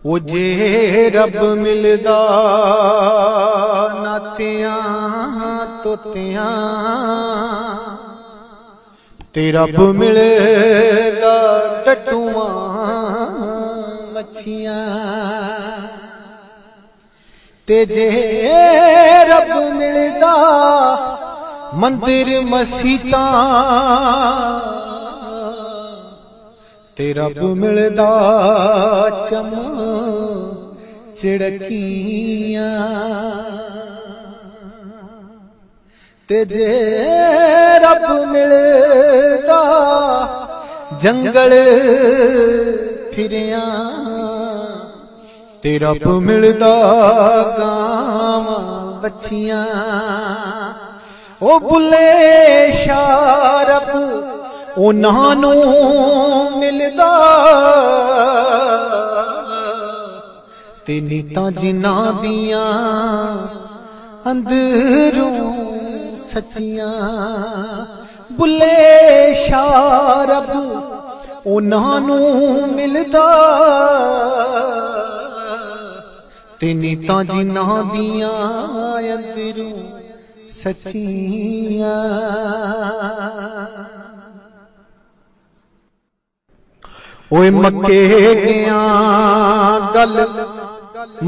ओ जे रब मिलदा नातियां तोतियां ते रब मिलदा डड्डूआं मच्छियां ते जे रब मिलदा मंदिर मसीतां ते रब मिलदा चम चिड़कियां ते जे रब मिलदा जंगल फिरियां ते रब मिलदा गावां बच्छियां ओ बुले शाह रब उन्हां नू मिलदा ते नीतां जिन्हां दियां अंदरों सच्चियां बुले शाह रब उन्हां नू मिलदा ते नीतां जिन्हां दियां अंदरों सच्चियां। ओए मक्के गया गल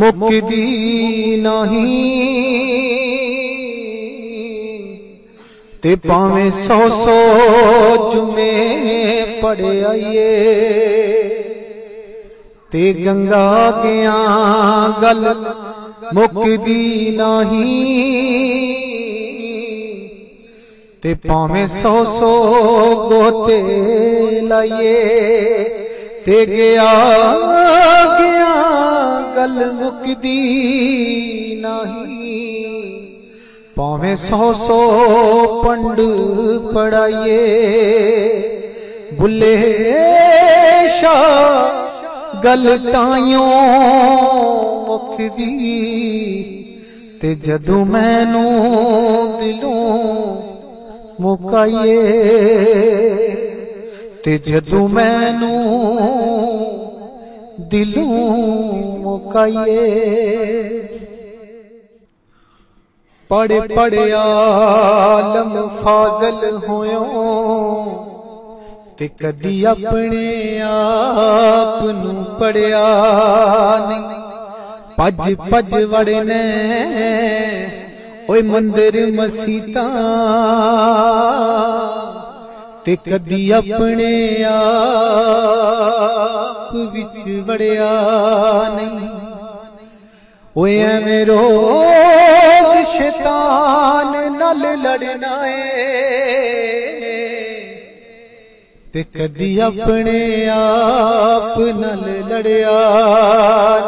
मुकदी नहीं ते भावें 100 जुमे पढ़े आइए ते गंगा गया गल मुकदी नहीं ते भावें 100 गोते लाइए ते गया गया गल मुकदी नहीं भावें 100 पंड पढ़ाइए बुले शाह गल ताइयों मुकदी ते जदों मैनू दिलों मुकाइए ते जदों मैनू दिलों मुकाइए पढ़े पढ़े आलम फाजल होयो ते कदी अपने आप नू पढ़िया नहीं भज भज वड़ने ओए मंदिर मसीतां ते कदी अपने आप विच वड़िया नहीं ओए एवें रोज शैतान नाल लड़ना ते कदी अपने आप नाल लड़िया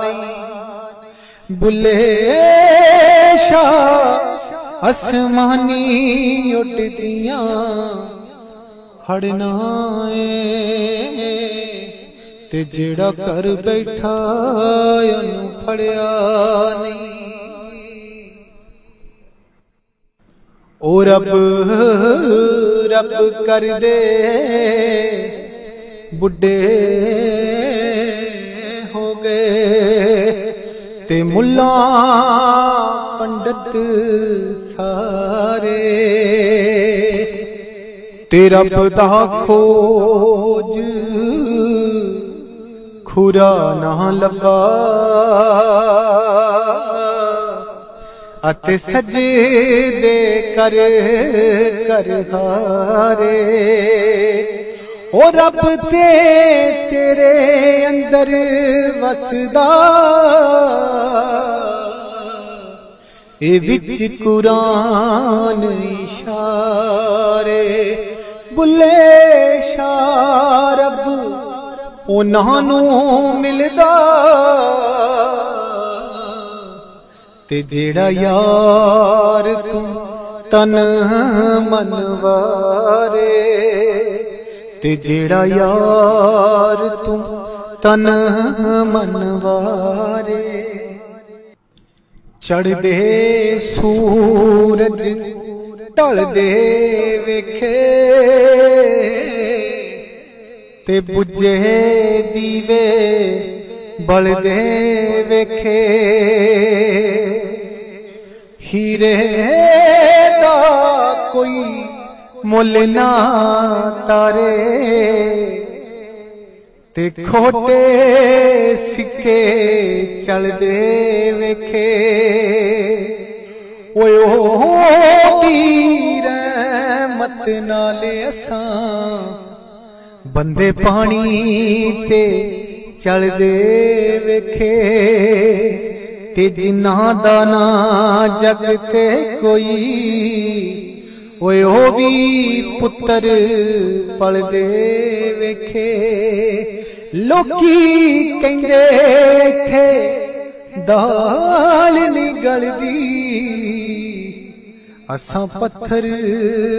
नहीं बुले शाह आसमानी उड़दियां हड़ना ते जेड़ा कर बैठा ओनू फड़िया नहीं ओ रब रब कर दे बुढ़े हो गए ते मुल्ला पंडित सारे ते रब दा खोज खुरा ना लबा अते सजदे कर कर हारे ओ रब ते तेरे अंदर वसदा ए विच कुरान इशारे बुले शाह रब उन्हां नू मिलदा ते जेड़ा यार तू तन मन वारे ते जेड़ा यार तू तन मन वारे चढ़दे सूरज ढलदे वेखे ते बुझे दीवे बलदे वेखे हीरे दा कोई मुल ना तारे ते खोटे सिक्के चलदे वेखे ओए ओ रहमत नाले असां बंदे पानी ते चलदे वेखे ते जिन्हां दा ना जग ते कोई ओए ओ भी पुत्र पलदे वेखे लोकी कहंदे इत्थे दाल नहीं गलदी असां पत्थर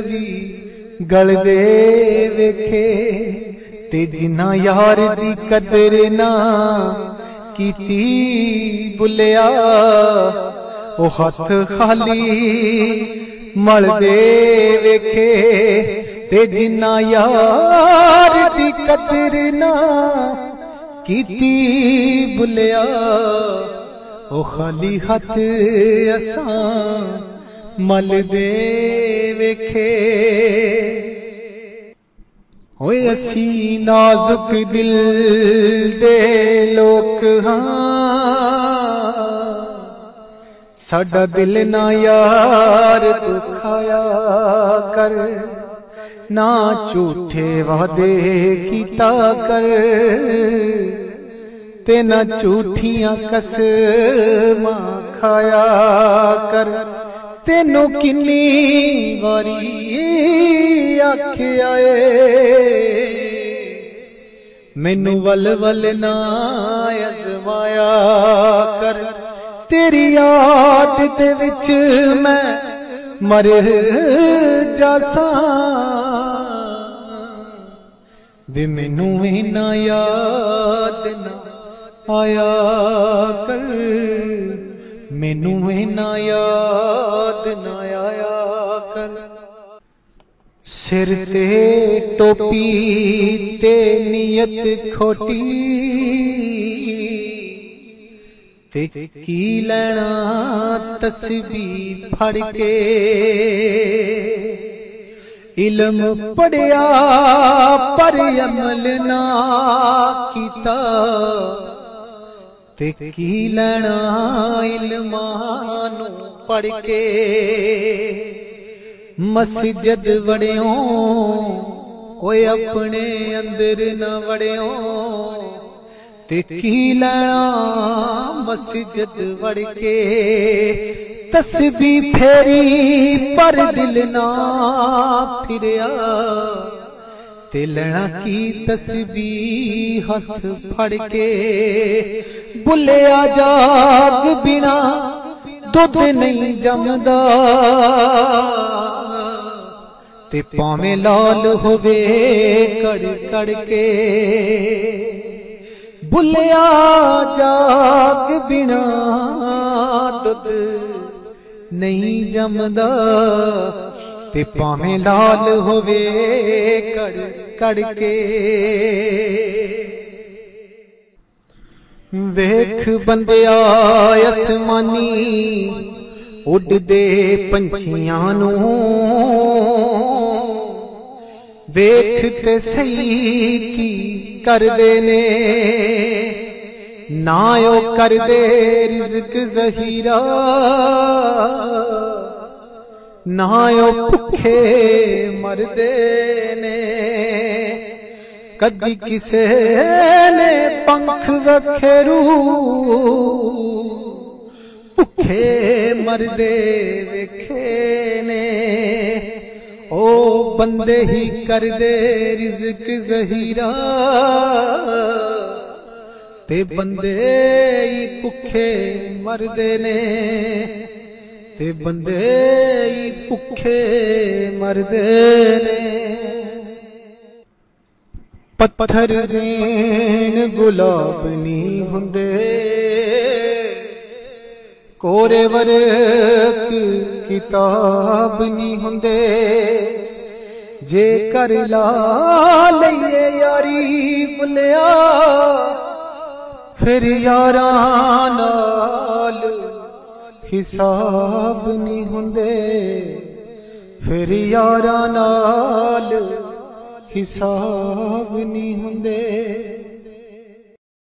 भी गलदे वेखे ते जिन्हां यार दी कदर ना कीती बुलिया ओ हथ खाली मलदे वेखे ते जिन्हां यार दी कदर ना कीती बुलिया ओ खाली हथ असां मलदे वेखे ओए असी नाजुक दिल दे लोक हां साडा दिल ना यार दुखाया कर ना झूठे वादे कीता कर ते ना झूठियां कसमां खाया कर तेनों किन्नी वारी आख्या मैनू वल वल ना अजमाया कर तेरी याद दे विच मैं मर जासा वे मैनू इना याद ना आया कर मैनू इना याद ना आया कर सिर ते टोपी ते नियत खोटी ते की लेना तस्बीह फड़ के इल्म पढ़िया पर अमल ना कीता ते की लेना इल्मां नू पढ़ के मस्जिद वड़ियो ओए अपने अंदर न वड़ियो ते की लेना मस्जिद वड़ के तस्बीह फेरी पर दिल ना फिरिया ते लेना की तस्बीह हथ फड़ के बुलिया जाग बिना दुध नहीं जमदा ते पावे लाल होवे कड़ कड़ के बुलिया जाग बिना दुध नहीं जमदा ते पावे लाल होवे कड़ कड़ के वेख बंदिया आसमानी उड़दे पंछियां नू वेख ते सही की करदे ने ना ओ करदे रिज़्क ज़हीरा ना ओ भुखे मरदे ने कदी किसे ने पंख वखेरू भुखे मरदे वेखे ने ओ बंदे ही कर दे रिज़्क ज़हीरा ते बंदे ही भुखे मरदे ने ते बंदे ही भुखे मरदे ने पत्थर ज़ेन गुलाब नहीं हुंदे कोरे वर्क किताब नहीं हुंदे जे कर ला लईए यारी बुलिया फिर यारां नाल हिसाब नहीं हुंदे, फिर यारां नाल हिसाब नहीं हुंदे।